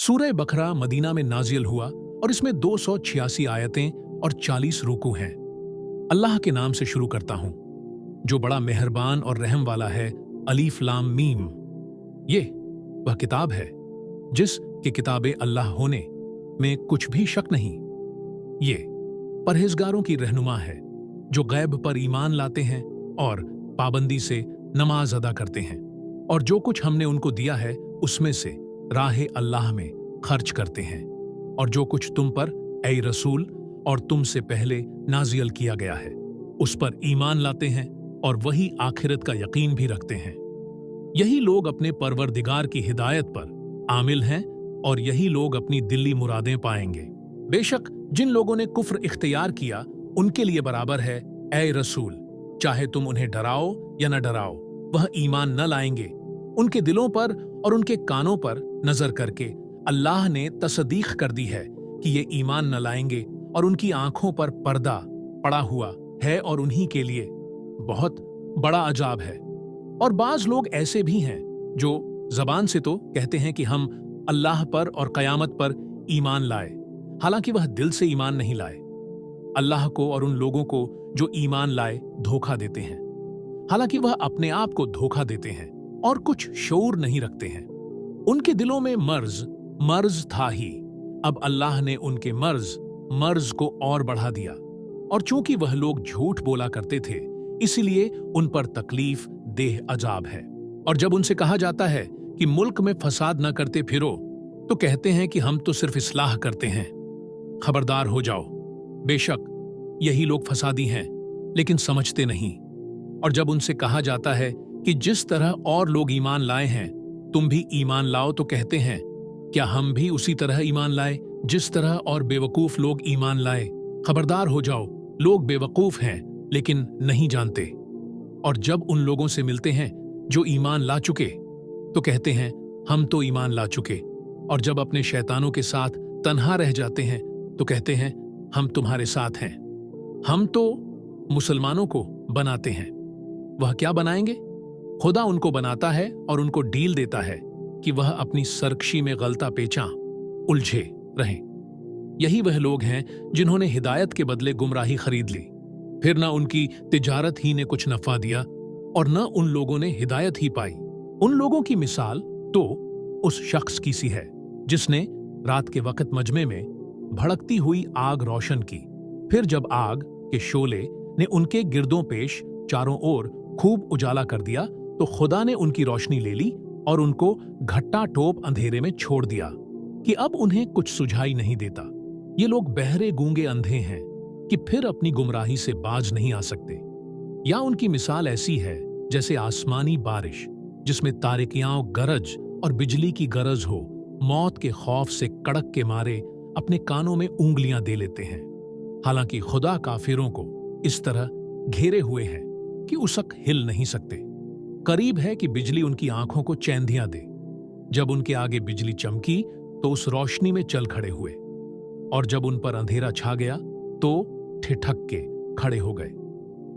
सूरह बकरा मदीना में नाजिल हुआ और इसमें 286 आयतें और 40 रुकू हैं। अल्लाह के नाम से शुरू करता हूं जो बड़ा मेहरबान और रहम वाला है। अलीफ लाम मीम। ये वह किताब है जिस के किताबे अल्लाह होने में कुछ भी शक नहीं। ये परहेजगारों की रहनुमा है जो गैब पर ईमान लाते हैं और पाबंदी से नमाज अदा करते हैं और जो कुछ हमने उनको दिया है उसमें से राह अल्लाह में खर्च करते हैं और जो कुछ तुम पर ऐ रसूल और तुमसे पहले नाजिल किया गया है उस पर ईमान लाते हैं और वही आखिरत का यकीन भी रखते हैं। यही लोग अपने परवरदिगार की हिदायत पर आमिल हैं और यही लोग अपनी दिल्ली मुरादें पाएंगे। बेशक जिन लोगों ने कुफ्र इख्तियार किया उनके लिए बराबर है ऐ रसूल, चाहे तुम उन्हें डराओ या न डराओ, वह ईमान न लाएंगे। उनके दिलों पर और उनके कानों पर नजर करके अल्लाह ने तस्दीक कर दी है कि ये ईमान न लाएंगे और उनकी आंखों पर पर्दा पड़ा हुआ है और उन्हीं के लिए बहुत बड़ा अजाब है। और बाज लोग ऐसे भी हैं जो जबान से तो कहते हैं कि हम अल्लाह पर और कयामत पर ईमान लाए, हालांकि वह दिल से ईमान नहीं लाए। अल्लाह को और उन लोगों को जो ईमान लाए धोखा देते हैं, हालांकि वह अपने आप को धोखा देते हैं और कुछ शऊर नहीं रखते हैं। उनके दिलों में मर्ज था ही, अब अल्लाह ने उनके मर्ज को और बढ़ा दिया और चूंकि वह लोग झूठ बोला करते थे इसलिए उन पर तकलीफ देह अजाब है। और जब उनसे कहा जाता है कि मुल्क में फसाद न करते फिरो तो कहते हैं कि हम तो सिर्फ इस्लाह करते हैं। खबरदार हो जाओ, बेशक यही लोग फसादी हैं लेकिन समझते नहीं। और जब उनसे कहा जाता है कि जिस तरह और लोग ईमान लाए हैं तुम भी ईमान लाओ तो कहते हैं क्या हम भी उसी तरह ईमान लाए जिस तरह और बेवकूफ लोग ईमान लाए। खबरदार हो जाओ, लोग बेवकूफ हैं लेकिन नहीं जानते। और जब उन लोगों से मिलते हैं जो ईमान ला चुके तो कहते हैं हम तो ईमान ला चुके। और जब अपने शैतानों के साथ तन्हा रह जाते हैं तो कहते हैं हम तुम्हारे साथ हैं। हम तो मुसलमानों को बनाते हैं, वह क्या बनाएंगे? खुदा उनको बनाता है और उनको डील देता है कि वह अपनी सरकशी में गलता पेचा उलझे रहें। यही वह लोग हैं जिन्होंने हिदायत के बदले गुमराही खरीद ली, फिर न उनकी तिजारत ही ने कुछ नफा दिया और न उन लोगों ने हिदायत ही पाई। उन लोगों की मिसाल तो उस शख्स की सी है जिसने रात के वक्त मजमे में भड़कती हुई आग रोशन की, फिर जब आग के शोले ने उनके गिरदों पेश चारों ओर खूब उजाला कर दिया तो खुदा ने उनकी रोशनी ले ली और उनको घट्टा टोप अंधेरे में छोड़ दिया कि अब उन्हें कुछ सुझाई नहीं देता। ये लोग बहरे गूंगे अंधे हैं कि फिर अपनी गुमराही से बाज नहीं आ सकते। या उनकी मिसाल ऐसी है जैसे आसमानी बारिश जिसमें तारिकियां गरज और बिजली की गरज हो, मौत के खौफ से कड़क के मारे अपने कानों में उंगलियां दे लेते हैं। हालांकि खुदा काफिरों को इस तरह घेरे हुए है कि उसक हिल नहीं सकते। करीब है कि बिजली उनकी आंखों को चैंधियां दे। जब उनके आगे बिजली चमकी तो उस रोशनी में चल खड़े हुए और जब उन पर अंधेरा छा गया तो ठिठक के खड़े हो गए।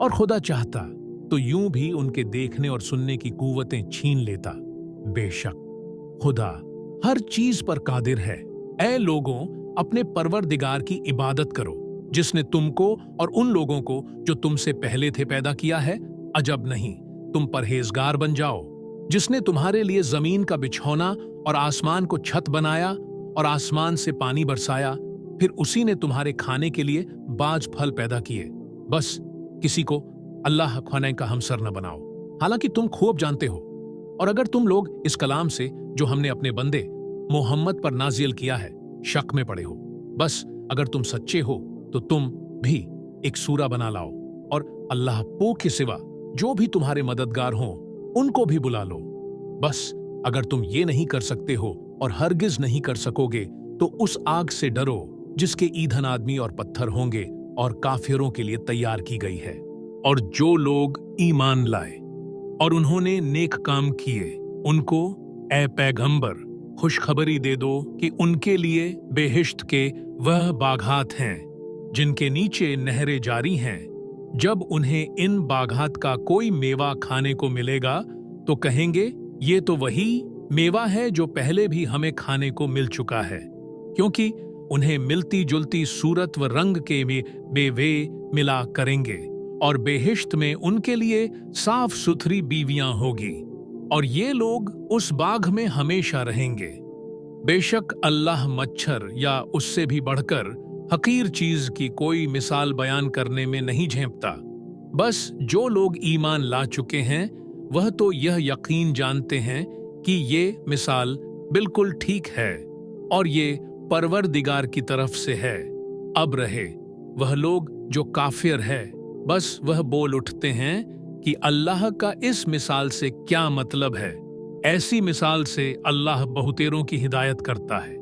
और खुदा चाहता तो यूं भी उनके देखने और सुनने की कुव्वतें छीन लेता। बेशक खुदा हर चीज पर कादिर है। ऐ लोगों, अपने परवरदिगार की इबादत करो जिसने तुमको और उन लोगों को जो तुमसे पहले थे पैदा किया है। अजब नहीं, तुम परहेजगार बन जाओ। जिसने तुम्हारे लिए जमीन का बिछौना और आसमान को छत बनाया और आसमान से पानी बरसाया, फिर उसी ने तुम्हारे खाने के लिए बाज फल पैदा किए। बस किसी को अल्लाह खाने का हमसर न बनाओ, हालांकि तुम खूब जानते हो। और अगर तुम लोग इस कलाम से जो हमने अपने बंदे मोहम्मद पर नाजिल किया है शक में पड़े हो, बस अगर तुम सच्चे हो तो तुम भी एक सूरा बना लाओ और अल्लाह पो के सिवा जो भी तुम्हारे मददगार हों उनको भी बुला लो। बस अगर तुम ये नहीं कर सकते हो और हरगिज नहीं कर सकोगे तो उस आग से डरो जिसके ईंधन आदमी और पत्थर होंगे और काफिरों के लिए तैयार की गई है। और जो लोग ईमान लाए और उन्होंने नेक काम किए उनको ए पैगंबर खुशखबरी दे दो कि उनके लिए बेहिश्त के वह बागात हैं जिनके नीचे नहरें जारी हैं। जब उन्हें इन बागात का कोई मेवा खाने को मिलेगा तो कहेंगे ये तो वही मेवा है जो पहले भी हमें खाने को मिल चुका है, क्योंकि उन्हें मिलती जुलती सूरत व रंग के में वे मिला करेंगे, और बेहिश्त में उनके लिए साफ सुथरी बीवियां होगी, और ये लोग उस बाग में हमेशा रहेंगे। बेशक अल्लाह मच्छर या उससे भी बढ़कर हकीर चीज की कोई मिसाल बयान करने में नहीं झेंपता। बस जो लोग ईमान ला चुके हैं वह तो यह यकीन जानते हैं कि ये मिसाल बिल्कुल ठीक है और ये परवरदिगार की तरफ से है। अब रहे वह लोग जो काफिर है, बस वह बोल उठते हैं कि अल्लाह का इस मिसाल से क्या मतलब है। ऐसी मिसाल से अल्लाह बहुतेरों की हिदायत करता है,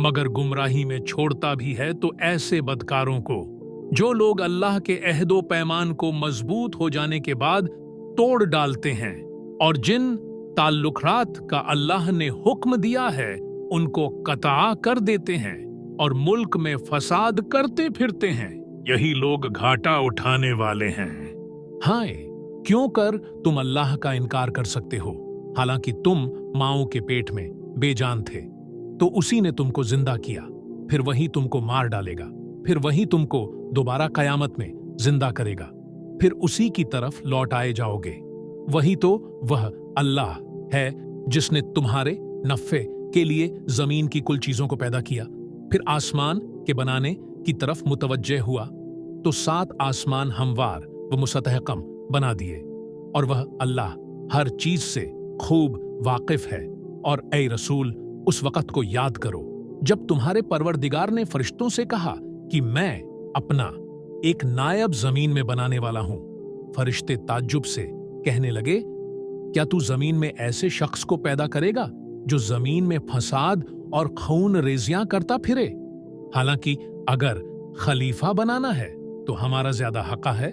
मगर गुमराही में छोड़ता भी है तो ऐसे बदकारों को जो लोग अल्लाह के अहदो पैमान को मजबूत हो जाने के बाद तोड़ डालते हैं, और जिन ताल्लुकात का अल्लाह ने हुक्म दिया है उनको कता कर देते हैं और मुल्क में फसाद करते फिरते हैं। यही लोग घाटा उठाने वाले हैं। हाय, क्यों कर तुम अल्लाह का इनकार कर सकते हो, हालांकि तुम माओं के पेट में बेजान थे, तो उसी ने तुमको जिंदा किया, फिर वही तुमको मार डालेगा, फिर वही तुमको दोबारा कयामत में जिंदा करेगा, फिर उसी की तरफ लौट आए जाओगे। वही तो वह अल्लाह है जिसने तुम्हारे नफ़े के लिए जमीन की कुल चीजों को पैदा किया, फिर आसमान के बनाने की तरफ मुतवज्जे हुआ तो 7 आसमान हमवार व मुस्तहकम बना दिए, और वह अल्लाह हर चीज से खूब वाकिफ है। और ऐ रसूल, उस वक़्त को याद करो जब तुम्हारे परवरदिगार ने फरिश्तों से कहा कि मैं अपना एक नायब जमीन में बनाने वाला हूं। फरिश्ते ताज्जुब से कहने लगे, क्या तू जमीन में ऐसे शख्स को पैदा करेगा जो जमीन में फसाद और खून रेजियां करता फिरे? हालांकि अगर खलीफा बनाना है तो हमारा ज्यादा हक़ है,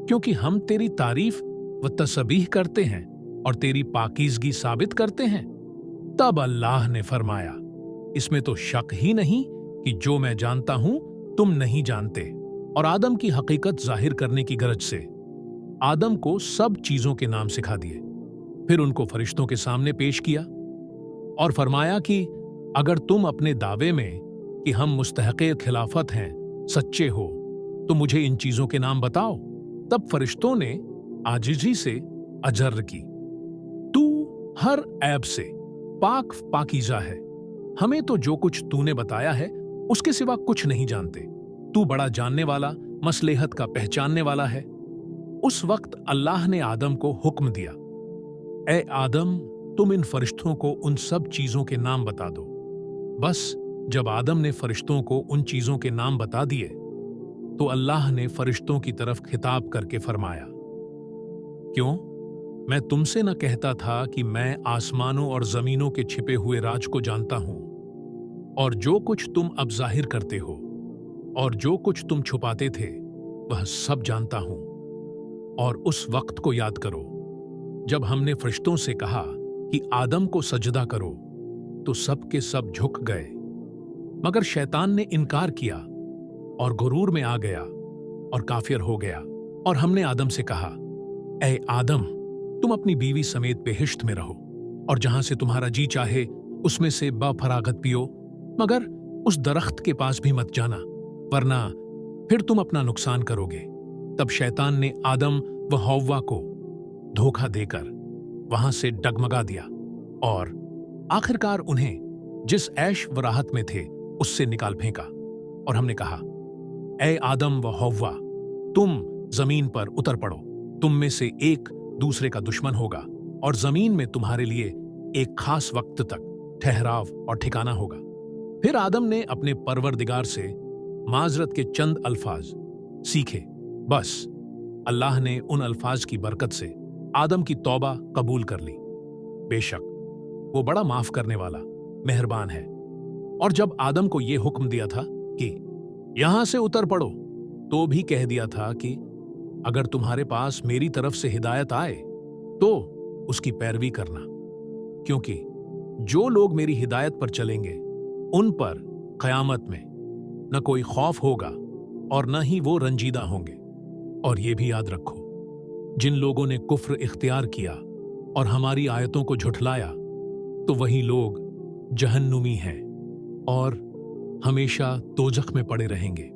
क्योंकि हम तेरी तारीफ व तस्बीह करते हैं और तेरी पाकीज़गी साबित करते हैं। तब अल्लाह ने फरमाया, इसमें तो शक ही नहीं कि जो मैं जानता हूं तुम नहीं जानते। और आदम की हकीकत जाहिर करने की गरज से आदम को सब चीजों के नाम सिखा दिए, फिर उनको फरिश्तों के सामने पेश किया और फरमाया कि अगर तुम अपने दावे में कि हम मुस्तहक़े खिलाफत हैं सच्चे हो तो मुझे इन चीजों के नाम बताओ। तब फरिश्तों ने आजिजी से अजर की, तू हर ऐब से पाक पाकीज़ा है, हमें तो जो कुछ तूने बताया है उसके सिवा कुछ नहीं जानते। तू बड़ा जानने वाला, मसलेहत का पहचानने वाला है। उस वक्त अल्लाह ने आदम को हुक्म दिया, ए आदम, तुम इन फरिश्तों को उन सब चीजों के नाम बता दो। बस जब आदम ने फरिश्तों को उन चीजों के नाम बता दिए तो अल्लाह ने फरिश्तों की तरफ खिताब करके फरमाया, क्यों, मैं तुमसे न कहता था कि मैं आसमानों और जमीनों के छिपे हुए राज को जानता हूं, और जो कुछ तुम अब जाहिर करते हो और जो कुछ तुम छुपाते थे वह सब जानता हूं। और उस वक्त को याद करो जब हमने फरिश्तों से कहा कि आदम को सजदा करो तो सब के सब झुक गए, मगर शैतान ने इनकार किया और गुरूर में आ गया और काफिर हो गया। और हमने आदम से कहा, ए आदम, तुम अपनी बीवी समेत बेहिश्त में रहो और जहां से तुम्हारा जी चाहे उसमें से बफरागत पियो, मगर उस दरख्त के पास भी मत जाना, वरना फिर तुम अपना नुकसान करोगे। तब शैतान ने आदम व हव्वा को धोखा देकर वहां से डगमगा दिया और आखिरकार उन्हें जिस ऐश व राहत में थे उससे निकाल फेंका। और हमने कहा, ए आदम व हव्वा, तुम जमीन पर उतर पड़ो, तुम में से एक दूसरे का दुश्मन होगा और जमीन में तुम्हारे लिए एक खास वक्त तक ठहराव और ठिकाना होगा। फिर आदम ने अपने परवरदिगार से माजरत के चंद अल्फाज सीखे। बस अल्लाह ने उन अल्फाज की बरकत से आदम की तौबा कबूल कर ली। बेशक वो बड़ा माफ करने वाला मेहरबान है। और जब आदम को यह हुक्म दिया था कि यहां से उतर पड़ो, तो भी कह दिया था कि अगर तुम्हारे पास मेरी तरफ से हिदायत आए तो उसकी पैरवी करना, क्योंकि जो लोग मेरी हिदायत पर चलेंगे उन पर कयामत में न कोई खौफ होगा और न ही वो रंजीदा होंगे। और ये भी याद रखो, जिन लोगों ने कुफ्र इख्तियार किया और हमारी आयतों को झुठलाया, तो वही लोग जहन्नुमी हैं और हमेशा दोजख में पड़े रहेंगे।